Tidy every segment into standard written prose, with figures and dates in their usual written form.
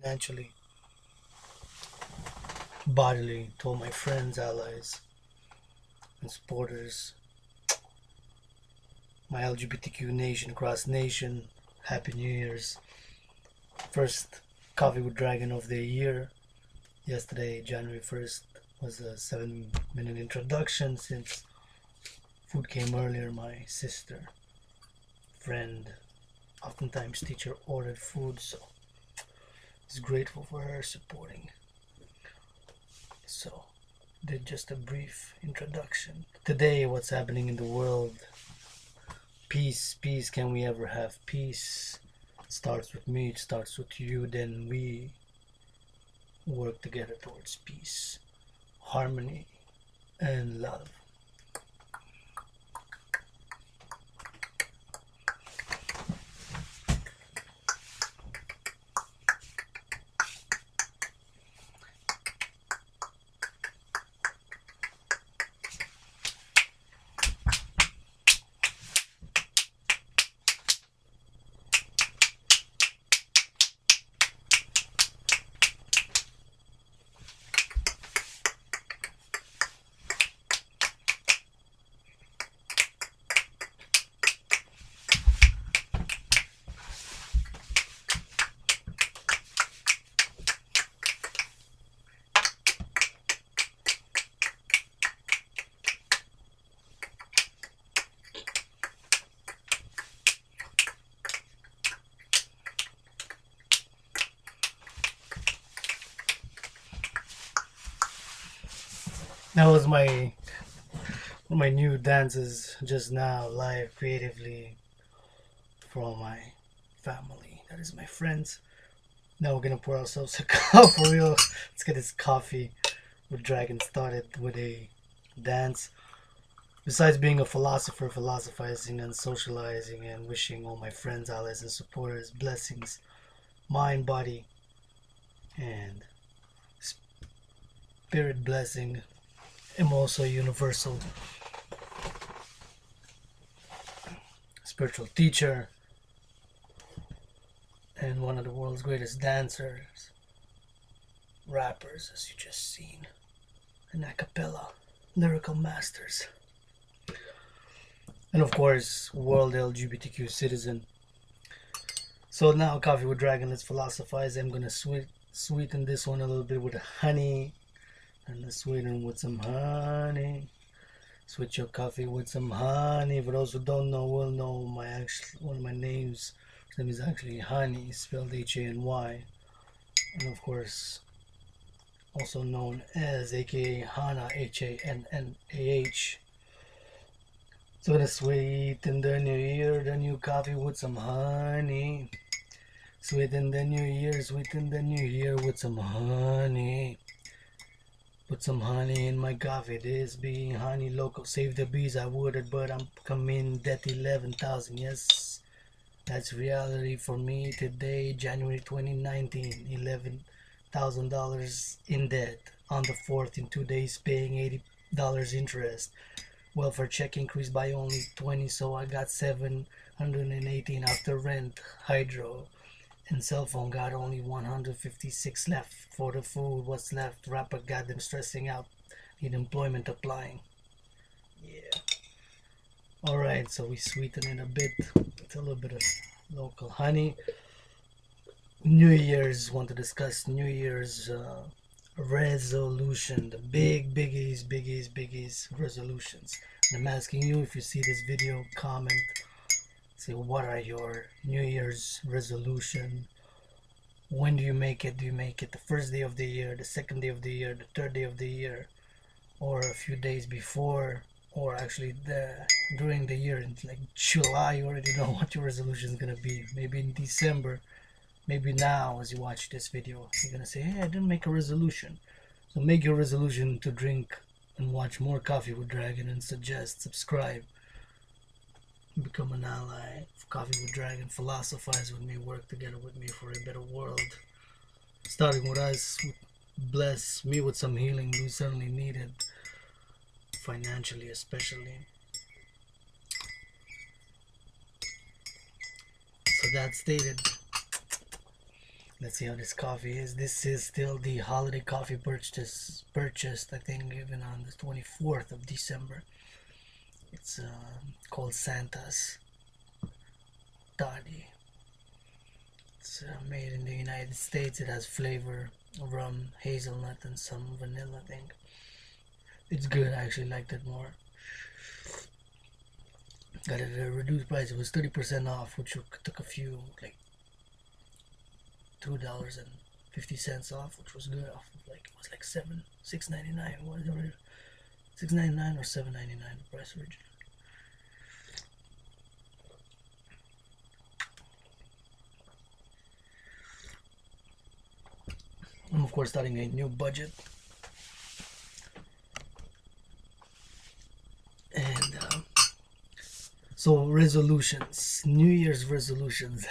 financially, bodily, to all my friends, allies, and supporters, my LGBTQ nation across nation. Happy New Year's. First Coffee with Dragon of the year. Yesterday, January 1st, was a 7-minute introduction since food came earlier. My sister, friend, oftentimes teacher ordered food, so I was grateful for her supporting. So, did just a brief introduction. Today, what's happening in the world? Peace, peace. Can we ever have peace? It starts with me, it starts with you, then we work together towards peace, harmony, and love. That was my new dances just now, live creatively for my family. That is my friends. Now we're gonna pour ourselves a cup for real. Let's get this coffee with Dragon started with a dance. Besides being a philosopher, philosophizing and socializing and wishing all my friends, allies, and supporters blessings, mind, body, and spirit blessing. I'm also a universal spiritual teacher and one of the world's greatest dancers, rappers, as you just seen, and a cappella lyrical masters, and of course world LGBTQ citizen. So now Coffee with Dragon, let's philosophize. I'm gonna sweeten this one a little bit with honey, and let's sweeten with some honey. Switch your coffee with some honey. For those who don't know, will know one of my names. His name is actually Honey, spelled H-A-N-Y, and of course also known as aka Hana, H-A-N-N-A-H. So gonna sweeten the new year, the new coffee with some honey. Sweeten the new year, sweeten the new year with some honey. Put some honey in my coffee. This being honey local. Save the bees, I would, but I'm coming debt 11,000. Yes, that's reality for me today, January 2019. $11,000 in debt on the 4th in 2 days, paying $80 interest. Welfare check increased by only 20, so I got 718 after rent, hydro, and cell phone. Got only 156 left for the food. What's left? Rapper got them stressing out. Need employment applying. Yeah. Alright, so we sweeten it a bit. It's a little bit of local honey. New Year's, want to discuss New Year's resolution. The biggies resolutions. And I'm asking you, if you see this video, comment. Say, what are your New Year's resolution? When do you make it? Do you make it the first day of the year, the second day of the year, the third day of the year, or a few days before, or actually during the year, in like July? You already know what your resolution is gonna be. Maybe in December, maybe now as you watch this video, you're gonna say, hey, I didn't make a resolution. So make your resolution to drink and watch more Coffee with Dragon, and suggest, subscribe, become an ally of Coffee with Dragon, philosophize with me, work together with me for a better world. Starting with us, bless me with some healing we certainly needed, financially especially. So that stated, Let's see how this coffee is. This is still the holiday coffee purchased I think even on the 24th of December. It's called Santa's Toddy. It's made in the United States. It has flavor of rum, hazelnut, and some vanilla, I think. It's good. I actually liked it more. Got it at a reduced price. It was 30% off, which took a few, like $2.50 off, which was good. Off of like, it was like $6.99. What is it? $6.99 or $7.99 the price originally. I'm of course starting a new budget, and so resolutions, New Year's resolutions.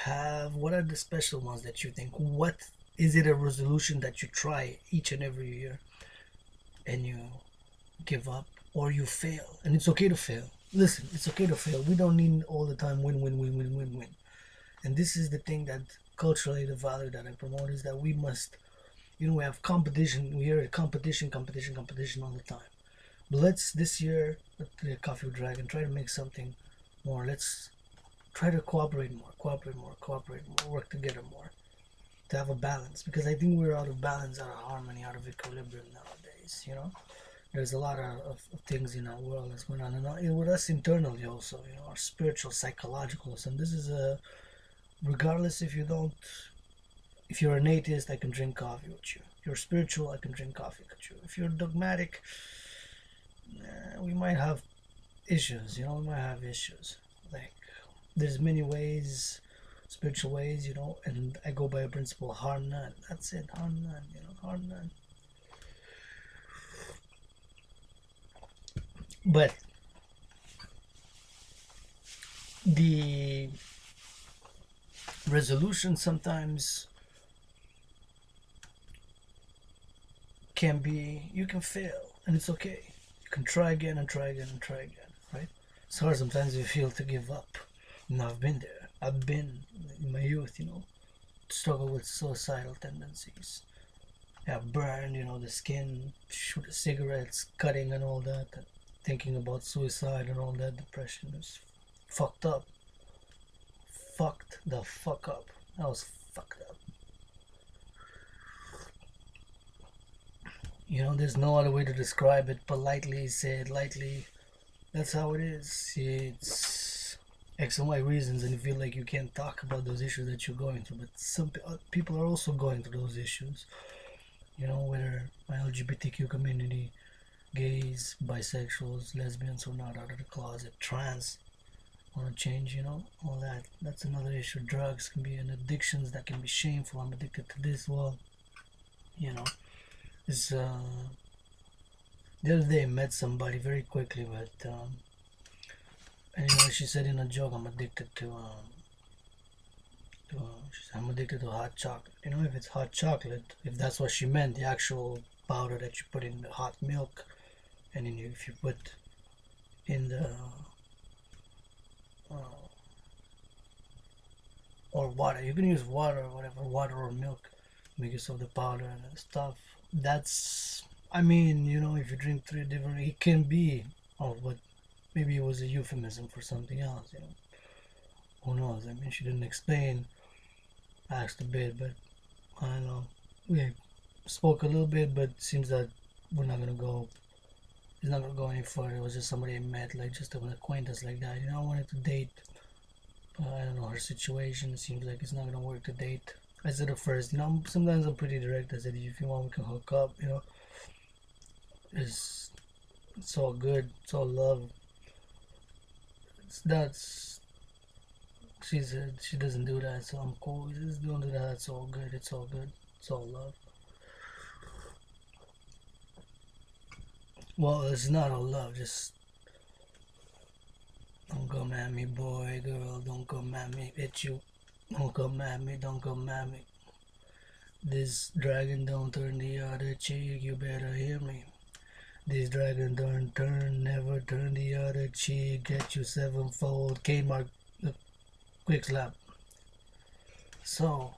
What are the special ones that you think? What is it, a resolution that you try each and every year and you give up or you fail? And it's okay to fail. Listen, it's okay to fail. We don't need all the time win, win, win, win, win, win. And this is the thing that culturally, the value that I promote is that we must, we have competition. We hear it, competition all the time. But let's, this year at the Coffee with DrAgaN, try to make something more. Let's try to cooperate more, work together more, to have a balance. Because I think we're out of balance, out of harmony, out of equilibrium nowadays. There's a lot of things in our world that's going on, and with us internally also. Our spiritual, psychological. And this is regardless if you're an atheist, I can drink coffee with you. If you're spiritual, I can drink coffee with you. If you're dogmatic, we might have issues. We might have issues. Like, there's many ways, spiritual ways, and I go by a principle: harm none. That's it, harm none. Harm none. But the resolution sometimes can be, you can fail, and it's okay. You can try again and try again and try again, right? It's hard sometimes you feel to give up. I've been there. I've been in my youth, struggle with suicidal tendencies. Yeah, burned, the skin, shoot cigarettes, cutting and all that, and thinking about suicide and all that. Depression is fucked up. Fucked the fuck up. I was fucked up. There's no other way to describe it. Politely, say it lightly. That's how it is. It's X and Y reasons, and you feel like you can't talk about those issues that you're going through. But some people are also going through those issues. Whether my LGBTQ community, gays, bisexuals, lesbians who are not out of the closet, trans, want to change, all that. That's another issue. Drugs can be an addictions that can be shameful. I'm addicted to this. Well, it's the other day I met somebody very quickly, but anyway, she said in a joke, I'm addicted to I'm addicted to hot chocolate. If it's hot chocolate, if that's what she meant, the actual powder that you put in the hot milk, and then if you put in the or water, you can use water or whatever, water or milk, make yourself the powder and stuff. That's, if you drink 3 different, it can be, but maybe it was a euphemism for something else. Who knows? She didn't explain. I asked a bit, but I don't know. We spoke a little bit, but it seems that we're not gonna go. It's not gonna go any further. It was just somebody I met, like just an acquaintance like that. I wanted to date. I don't know her situation. It seems like it's not gonna work to date. I said at first, sometimes I'm pretty direct. I said, if you want, we can hook up. It's all good. It's all love. She said she doesn't do that, so I'm cool. Just don't do that. It's all good. It's all good. It's all love. Well, it's not all love. Just don't come at me, boy, girl. Don't come at me. It's you. Don't come at me. Don't come at me. This dragon don't turn the other cheek. You better hear me. This dragon don't turn, never turn the other cheek. Get you sevenfold. Kmart, quick slap. So,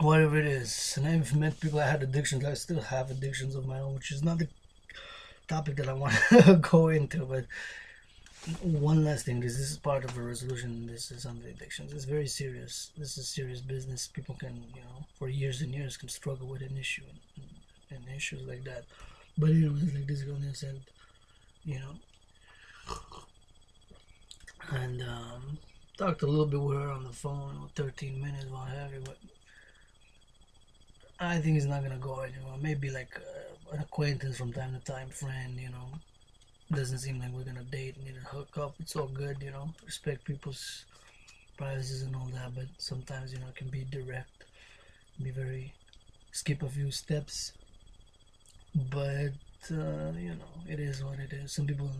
whatever it is. And I've met people that had addictions. I still have addictions of my own, which is not the topic that I want to go into. But one last thing, this is part of a resolution. This is on the addictions. It's very serious. This is serious business. People can, for years and years, can struggle with an issue and issues like that. But anyways, like this girl said, you know, and talked a little bit with her on the phone, 13 minutes, what have you. But I think it's not gonna go anywhere. Maybe like an acquaintance from time to time, friend. Doesn't seem like we're gonna date, need to hook up. It's all good, respect people's privacies and all that. But sometimes, it can be direct, be very skip a few steps. But it is what it is. Some people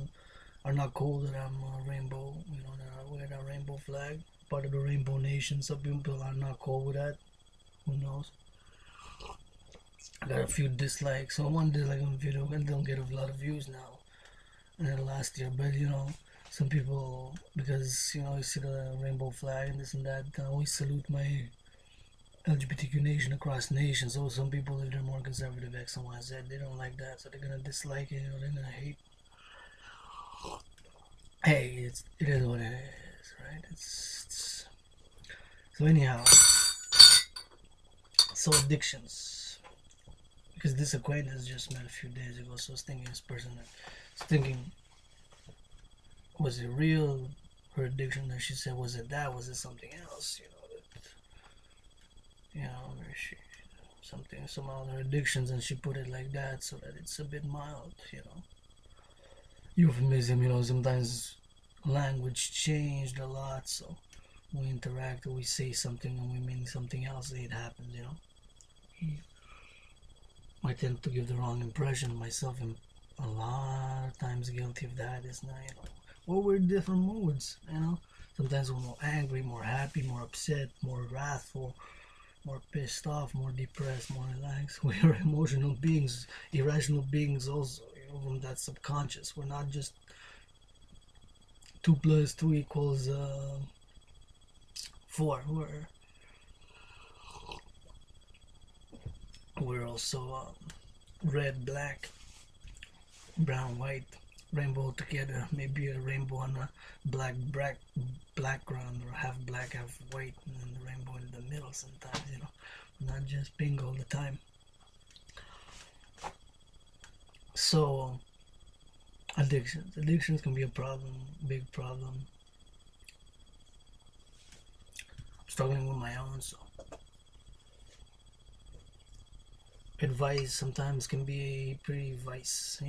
are not cool that I'm a rainbow, that I wear that rainbow flag, part of the Rainbow Nation. Some people are not cool with that. Who knows? I got a few dislikes. So one dislike on video, and don't get a lot of views now. Last year, but some people, because you see the rainbow flag and this and that, I always salute my LGBTQ nation across nations. So some people that are more conservative, X and Y, Z, they don't like that, so they're gonna dislike it, they're gonna hate. Hey, it is what it is, right? It's so anyhow. So addictions, because this acquaintance just met a few days ago, so I was thinking this person, was it real, her addiction that she said, was it that, was it something else, where she, something, some other addictions, and she put it like that so that it's a bit mild, euphemism, sometimes language changed a lot, so we interact or we say something and we mean something else, it happens, I tend to give the wrong impression of myself, and a lot of times guilty of that. It's not, well, we're different moods, sometimes we're more angry, more happy, more upset, more wrathful, more pissed off, more depressed, more relaxed. We are emotional beings, irrational beings also, from that subconscious. We're not just 2 + 2 equals 4. We're also red, black, brown, white, rainbow together. Maybe a rainbow on a black background, or half black, half white, and then the rainbow in the middle sometimes, not just pink all the time. So addictions can be a problem, big problem. I'm struggling with my own, so advice sometimes can be pretty vice.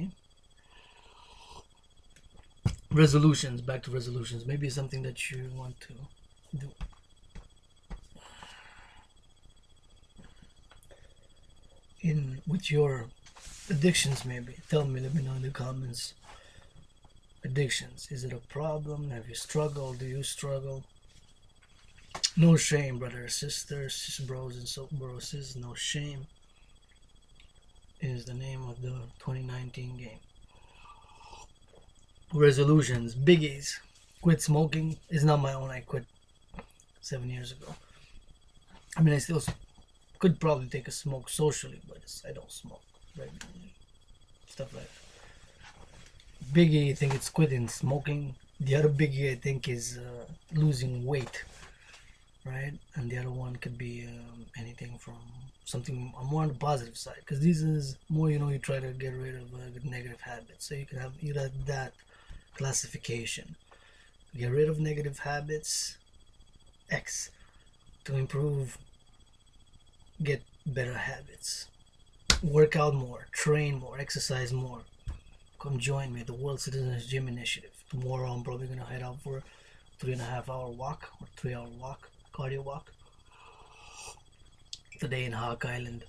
Resolutions, back to resolutions. Maybe it's something that you want to do. With your addictions, maybe. Tell me, let me know in the comments. Addictions, is it a problem? Have you struggled? Do you struggle? No shame, brothers, sisters, bros and so sis. No shame is the name of the 2019 game. Resolutions, biggies. Quit smoking is not my own. I quit 7 years ago. I mean, I still could probably take a smoke socially, but I don't smoke regularly. Stuff like that. Biggie, I think it's quitting smoking. The other biggie, I think, is losing weight, right? And the other one could be anything from something more on the positive side, because this is more, you try to get rid of negative habits. So you can have either that classification: get rid of negative habits, X, to improve, get better habits, work out more, train more, exercise more. Come join me, the World Citizens Gym Initiative. Tomorrow I'm probably gonna head out for a 3.5-hour walk, or 3-hour walk, cardio walk. Today in Hawk Island,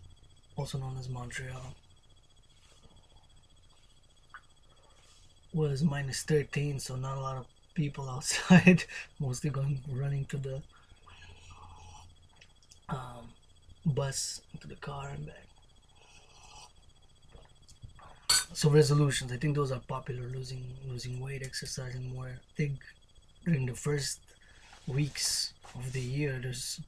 also known as Montreal, was -13, so not a lot of people outside. Mostly running to the bus, into the car and back. So resolutions, I think those are popular: losing weight, exercising more. I think during the first weeks of the year, there's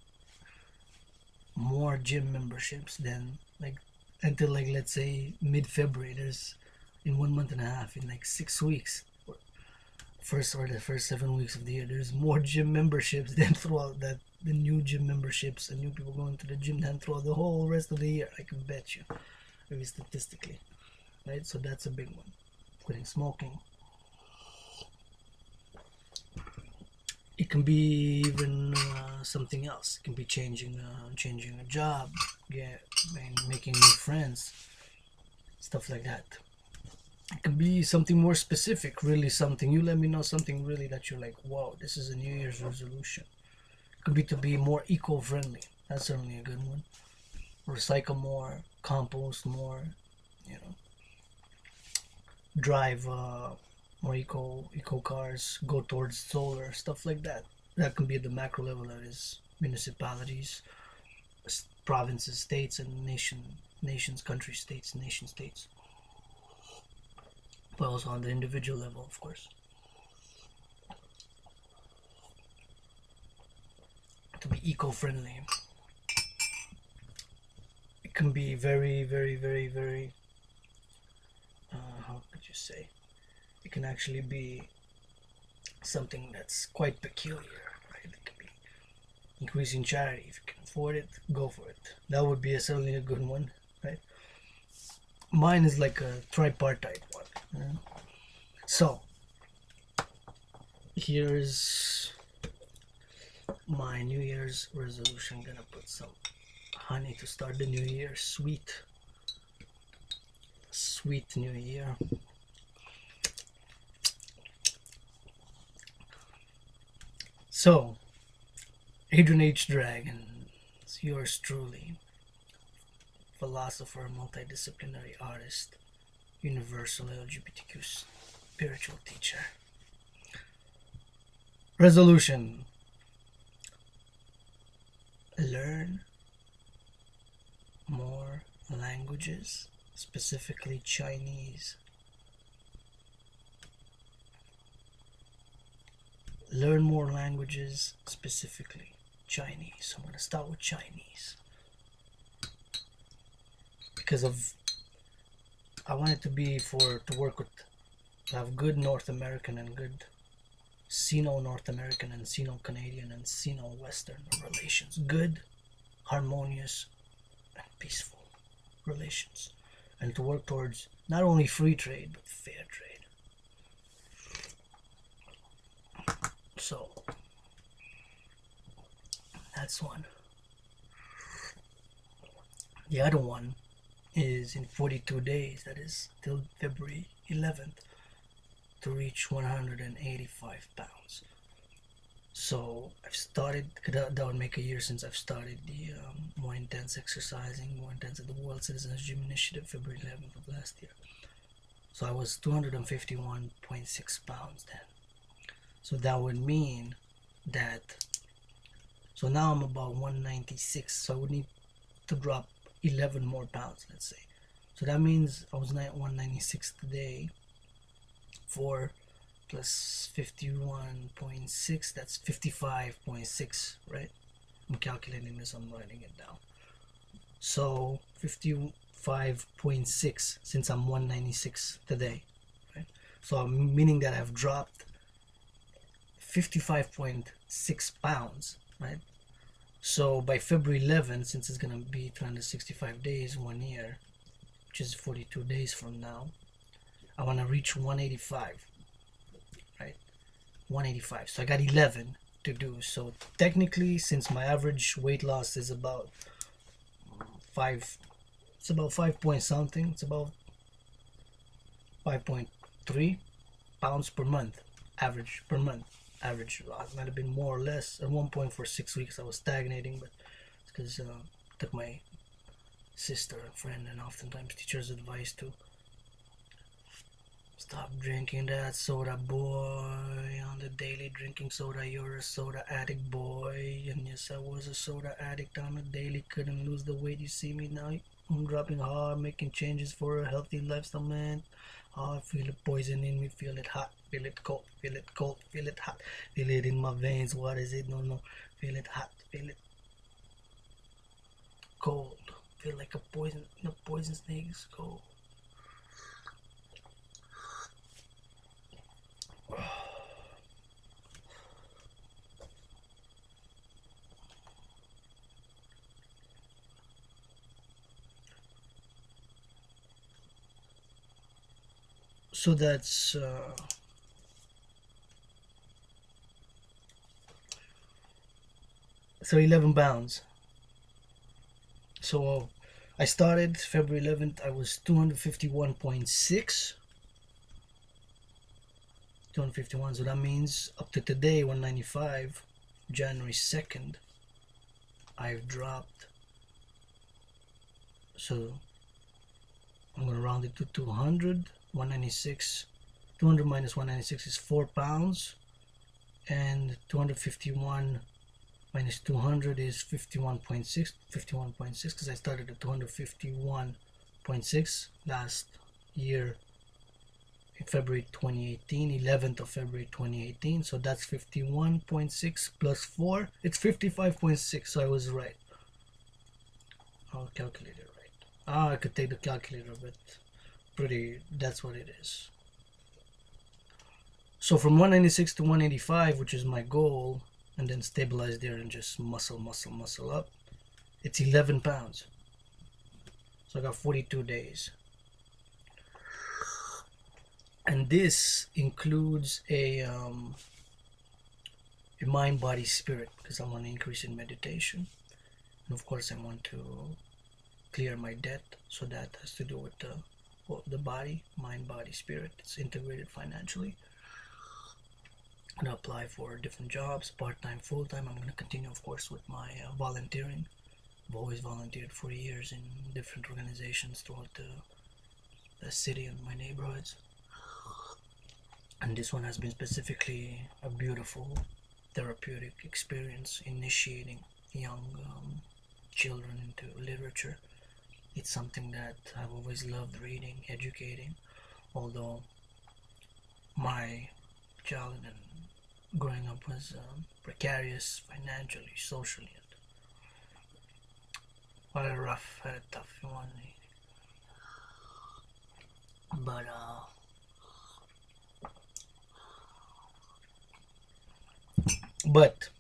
more gym memberships than like until like let's say mid-February. There's in 1 month and a half, in like 6 weeks, the first 7 weeks of the year, there's more gym memberships than throughout that the new gym memberships and new people going to the gym than throughout the whole rest of the year. I can bet you, maybe statistically, right? So that's a big one. Quitting smoking. It can be even something else. It can be changing a job, yeah, and making new friends, stuff like that. It can be something more specific, really something. You let me know something really that you're like, wow, this is a New Year's resolution. It could be to be more eco-friendly. That's certainly a good one. Recycle more, compost more, you know, drive more eco cars, go towards solar, stuff like that. That can be at the macro level. That is municipalities, provinces, states, and nations, country states, nation states. But also on the individual level, of course. To be eco-friendly, it can be very, very, very, very. How could you say? It can actually be something that's quite peculiar, right? It can be increasing charity. If you can afford it, go for it. That would be certainly a good one, right? Mine is like a tripartite one. So here's my New Year's resolution. I'm gonna put some honey to start the new year. Sweet new year. So, Adrian DrAgaN, it's yours truly, philosopher, multidisciplinary artist, universal LGBTQ spiritual teacher. Resolution: learn more languages, specifically Chinese. Learn more languages, specifically Chinese. I'm going to start with Chinese because I want it to be to work with, to have good North American and good Sino North American and Sino Canadian and Sino Western relations. Good, harmonious, and peaceful relations. And to work towards not only free trade but fair trade. So that's one. The other one is in 42 days, that is till February 11th, to reach 185 pounds. So I've started, that would make a year since I've started the more intense exercising, more intense at the World Citizens Gym Initiative, February 11th of last year. So I was 251.6 pounds then. So that would mean that, so now I'm about 196, so I would need to drop 11 more pounds, let's say. So that means I was 196 today, 4 plus 51.6, that's 55.6, right? I'm calculating this, I'm writing it down. So 55.6 since I'm 196 today, right? So meaning that I've dropped 55.6 pounds, right? So by February 11th, since it's gonna be 365 days, 1 year, which is 42 days from now, I want to reach 185, right? 185. So I got 11 to do. So technically, since my average weight loss is about 5, it's about 5 point something. It's about 5.3 pounds per month, average per month. Average loss might have been more or less. At one point for 6 weeks I was stagnating, but it's because I took my sister and friend and oftentimes teacher's advice to stop drinking that soda, boy. On the daily drinking soda, you're a soda addict, boy. And yes, I was a soda addict on the daily. Couldn't lose the weight. You see me now. I'm dropping hard, making changes for a healthy lifestyle, man. Oh, I feel the poison in me, feel it hot, feel it cold, feel it cold, feel it hot, feel it in my veins. What is it? No, feel it hot, feel it. cold. Feel like a poison snake is cold. So that's so 11 pounds. So I started February 11th. I was 251.6. 251. So that means up to today, 195. January 2nd, I've dropped. So I'm gonna round it to 200. 196. 200 minus 196 is 4 pounds, and 251 minus 200 is 51.6. 51.6 because I started at 251.6 last year in February 2018, 11th of February 2018. So that's 51.6 plus 4. It's 55.6. So I was right. I'll calculate it right. I could take the calculator, but that's what it is. So from 196 to 185, which is my goal, and then stabilize there and just muscle up, it's 11 pounds. So I got 42 days. And this includes a mind, body, spirit, because I want to increase in meditation. And of course I want to clear my debt. So that has to do with the body, mind, body, spirit. It's integrated financially. I'm going to apply for different jobs, part-time, full-time. I'm going to continue, of course, with my volunteering. I've always volunteered for years in different organizations throughout the city and my neighborhoods. And this one has been specifically a beautiful therapeutic experience, initiating young children into literature. It's something that I've always loved, reading, educating, although my childhood and growing up was precarious financially, socially, and had a tough one. But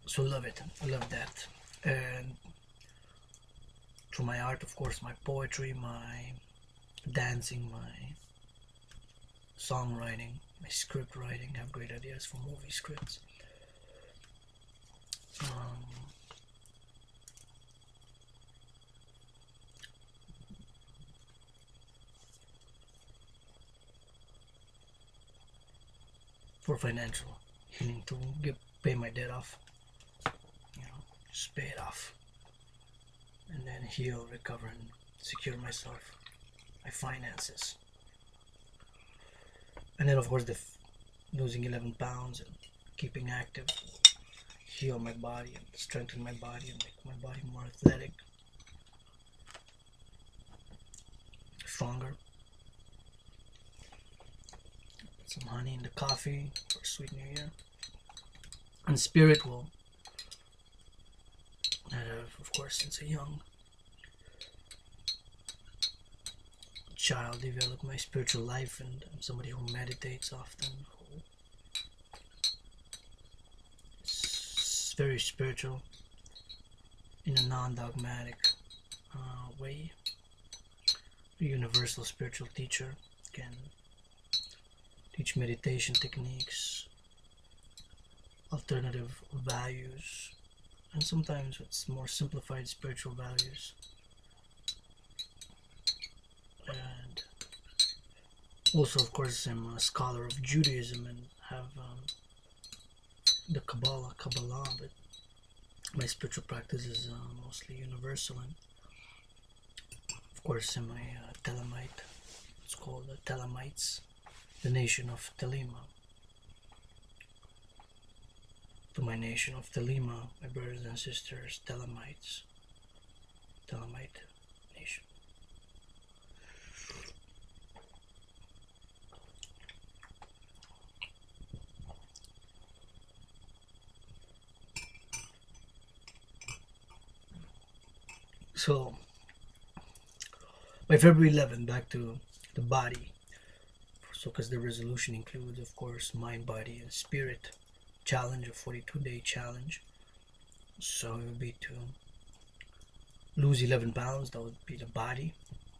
so love it. I love that. And through my art, of course, my poetry, my dancing, my songwriting, my script writing, I have great ideas for movie scripts. For financial healing, to pay my debt off, just pay it off, and then heal, recover, and secure myself, my finances. And then of course losing 11 pounds and keeping active, heal my body and strengthen my body and make my body more athletic, stronger. Put some honey in the coffee for sweet New Year. And spirit will, of course, since a young child, develop my spiritual life, and I'm somebody who meditates often, who is very spiritual in a non-dogmatic way. A universal spiritual teacher, can teach meditation techniques, alternative values, and sometimes it's more simplified spiritual values. And also, of course, I'm a scholar of Judaism and have the Kabbalah, but my spiritual practice is mostly universal. And of course, in my Telamite, it's called the Telamites, the nation of Telima. To my nation of Telima, my brothers and sisters, Telamites, Telamite nation. So by February 11th, back to the body. So because the resolution includes, of course, mind, body, and spirit challenge, a 42-day challenge. So it would be to lose 11 pounds. That would be the body.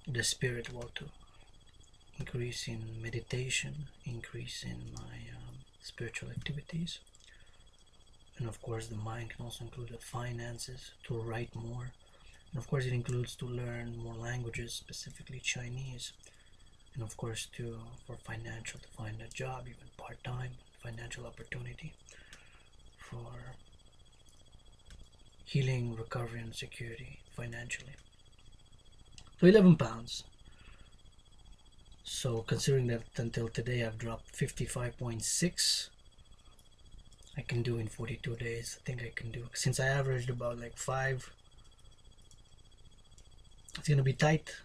The spirit, well, to increase in meditation, increase in my spiritual activities. And of course, the mind can also include the finances, to write more. And of course, it includes to learn more languages, specifically Chinese. And of course, for financial, to find a job, even part-time, financial opportunity for healing, recovery, and security financially. So 11 pounds. So considering that until today I've dropped 55.6, I can do in 42 days. I think I can do, since I averaged about like 5, it's gonna be tight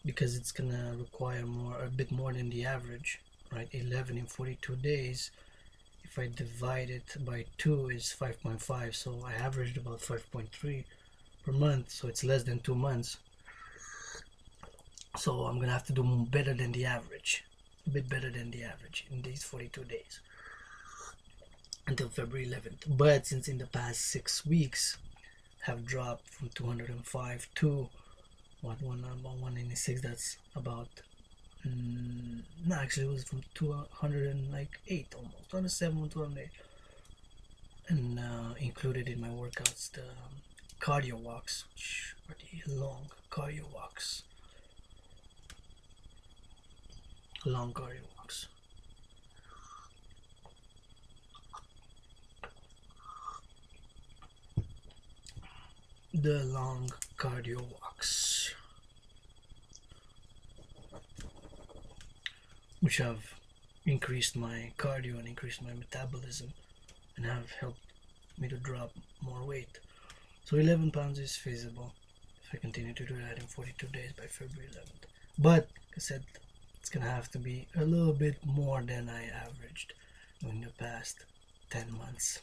because it's gonna require a bit more than the average, right? 11 in 42 days. If I divide it by 2 is 5.5, so I averaged about 5.3 per month, so it's less than 2 months. So I'm gonna have to do better than the average, a bit better than the average in these 42 days until February 11th. But since in the past 6 weeks have dropped from 205 to about 196, that's about no, actually it was from 208, almost 207, 208. And included in my workouts the cardio walks, which are the long cardio walks. Long cardio walks. The long cardio walks, which have increased my cardio and increased my metabolism and have helped me to drop more weight. So 11 pounds is feasible if I continue to do that in 42 days by February 11th. But like I said, it's gonna have to be a little bit more than I averaged in the past 10 months.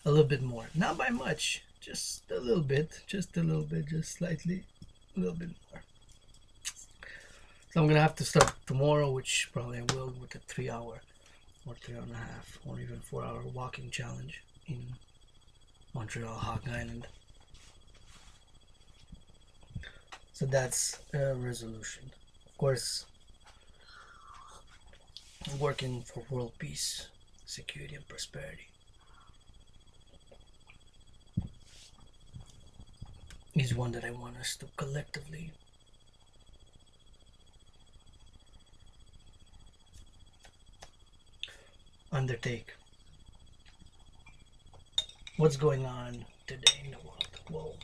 A little bit more, not by much, just a little bit, just slightly, a little bit more. So I'm gonna have to start tomorrow, which probably I will, with a 3-hour or 3.5 or even 4-hour walking challenge in Montreal, Hog Island. So that's a resolution. Of course, working for world peace, security, and prosperity is one that I want us to collectively undertake. What's going on today in the world? Well,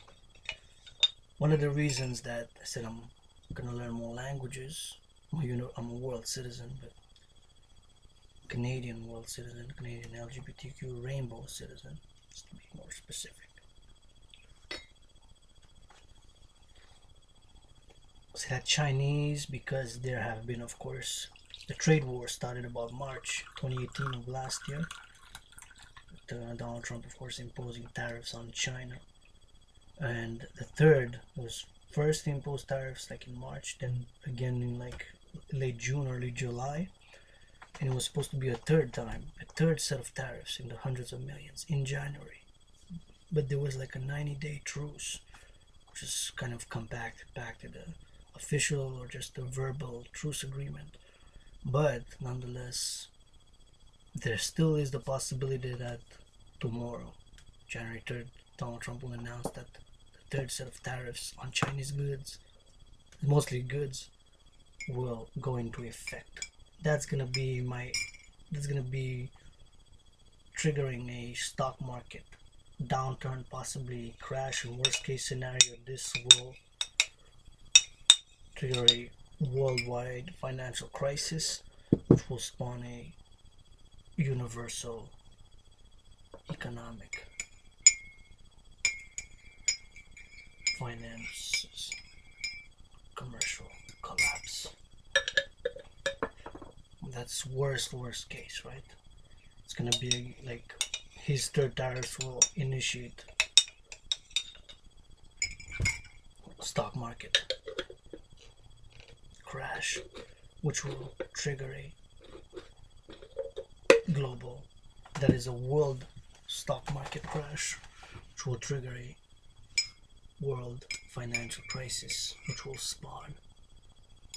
one of the reasons that I said I'm gonna learn more languages, I'm a world citizen, but Canadian world citizen, Canadian LGBTQ rainbow citizen, just to be more specific. So that Chinese, because there have been, of course, the trade war started about March 2018 of last year. With, Donald Trump, of course, imposing tariffs on China. And the third was first imposed tariffs like in March, then again in like late June, early July. And it was supposed to be a third time, a third set of tariffs in the hundreds of millions in January. But there was like a 90-day truce, which is kind of come back to the official or just a verbal truce agreement. But nonetheless, there still is the possibility that tomorrow, January 3rd, Donald Trump will announce that the third set of tariffs on Chinese goods, mostly goods, will go into effect. That's gonna be triggering a stock market downturn, possibly crash. In worst case scenario, this will trigger a worldwide financial crisis, which will spawn a universal economic finances commercial collapse. That's worst case, right? It's gonna be like his third tariffs will initiate stock market crash, which will trigger a global, that is a world stock market crash, which will trigger a world financial crisis, which will spawn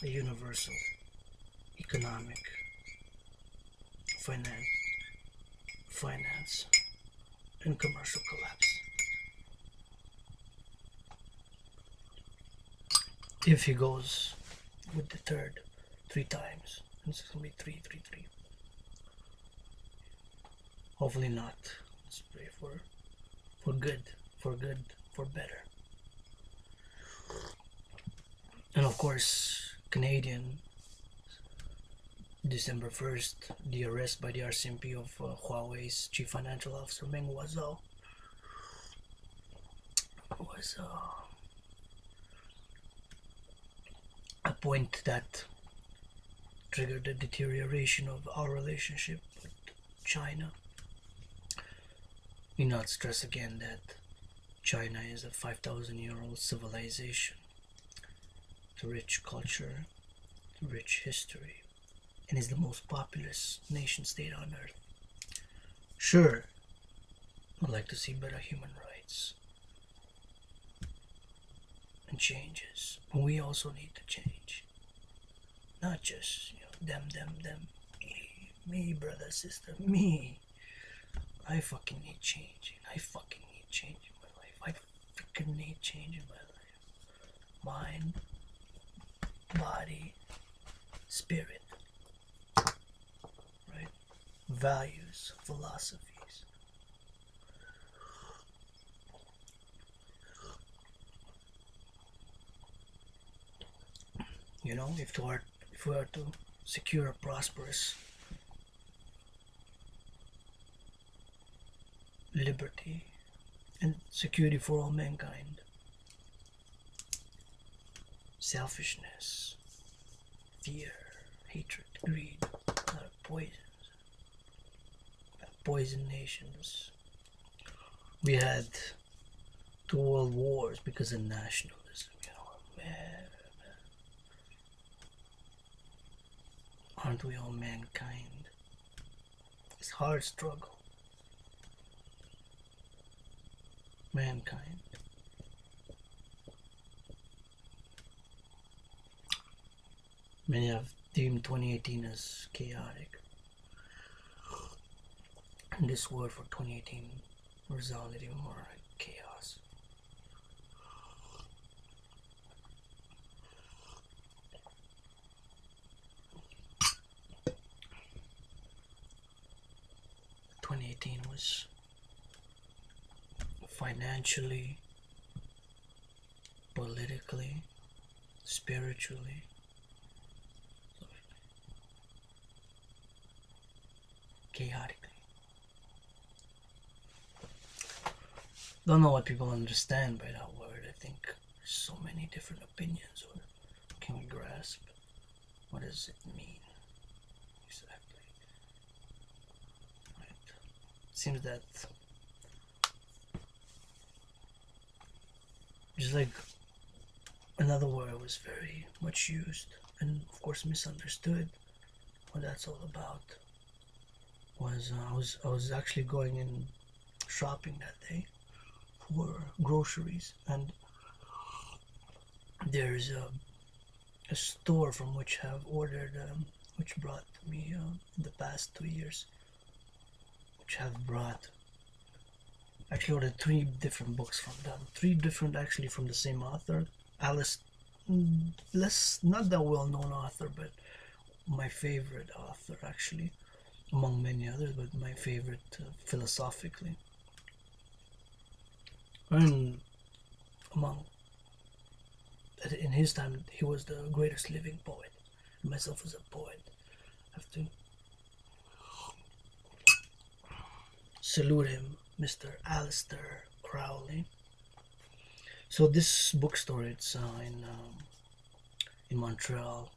a universal economic finance and commercial collapse. If he goes with the third 3 times, it's gonna be 333. Hopefully not. Let's pray for good, for better. And of course, Canadian, December 1st, the arrest by the RCMP of Huawei's chief financial officer Meng Wanzhou was a point that triggered the deterioration of our relationship with China. We not stress again that China is a 5,000-year-old civilization, with rich culture, rich history, and is the most populous nation state on earth. Sure, I'd like to see better human rights and changes, but we also need to change. Not just, them, me, brother, sister, me. I fucking need change. I fucking need change in my life. I freaking need change in my life. Mind, body, spirit, right? Values, philosophies. If we are to secure a prosperous liberty and security for all mankind, selfishness, fear, hatred, greed, a lot of poisons, poison nations. We had 2 world wars because of nationalism, man. Aren't we all mankind? It's a hard struggle. Mankind. Many have deemed 2018 as chaotic. And this word for 2018 resounded even more like chaos. Was financially, politically, spiritually, chaotically. Don't know what people understand by that word. I think there's so many different opinions, or can we grasp what does it mean exactly? Seems that just like another word was very much used and of course misunderstood. What that's all about was I was actually going in shopping that day for groceries, and there's a store from which I've ordered, which brought me in the past 2 years. Have brought, actually ordered 3 different books from them, 3 different actually from the same author, Alice, not that well known author, but my favorite author actually, among many others, but my favorite philosophically, and in his time he was the greatest living poet. Myself as a poet, I have to salute him, Mr. Alistair Crowley. So this bookstore, it's in Montreal,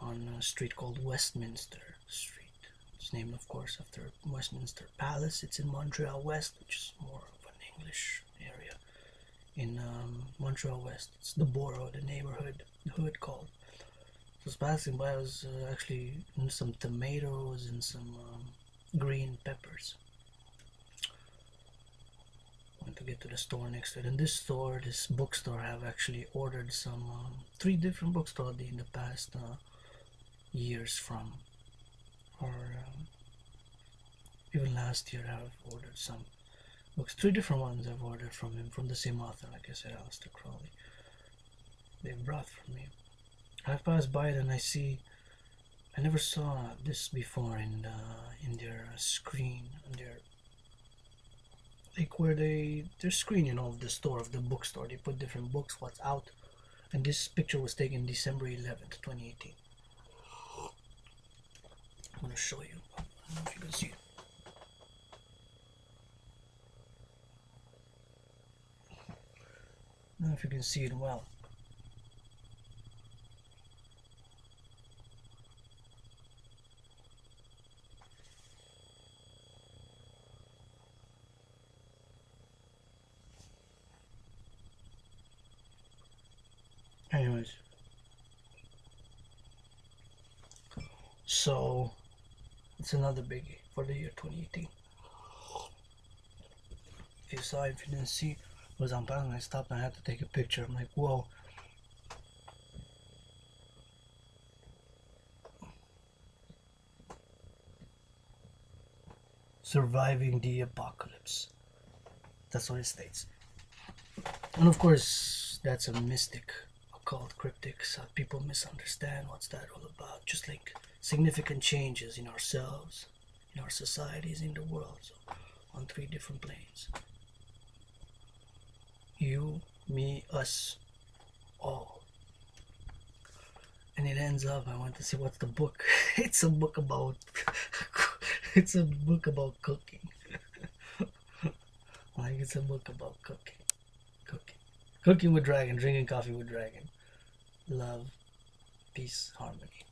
on a street called Westminster Street. It's named, of course, after Westminster Palace. It's in Montreal West, which is more of an English area. in Montreal West. It's the borough, the neighborhood, the hood called. So I was passing by. I was actually in some tomatoes and some green peppers. Went to get to the store next to it. And this store, this bookstore, have actually ordered some 3 different books already in the past years from, or even last year I've ordered some books. 3 different ones I've ordered from him, from the same author, like I said, Aleister Crowley. They've brought from me. I pass by it and I see, I never saw this before in their screen, in their, like where they're screening of the store, of the bookstore. They put different books, what's out, and this picture was taken December 11th, 2018. I'm gonna show you. I don't know if you can see it. I don't know if you can see it well. Anyways, so it's another biggie for the year 2018. If you saw, if you didn't see, was on panel. I stopped and I had to take a picture. I'm like, whoa. Surviving the apocalypse. That's what it states. And of course, that's a mystic, occult, cryptic. People misunderstand what's that all about. Just like significant changes in ourselves, in our societies, in the world. So, on 3 different planes. You, me, us, all. And it ends up, I went to see what's the book. It's a book about it's a book about cooking. Like, it's a book about cooking. Cooking with DrAgaN, drinking coffee with DrAgaN. Love, peace, harmony.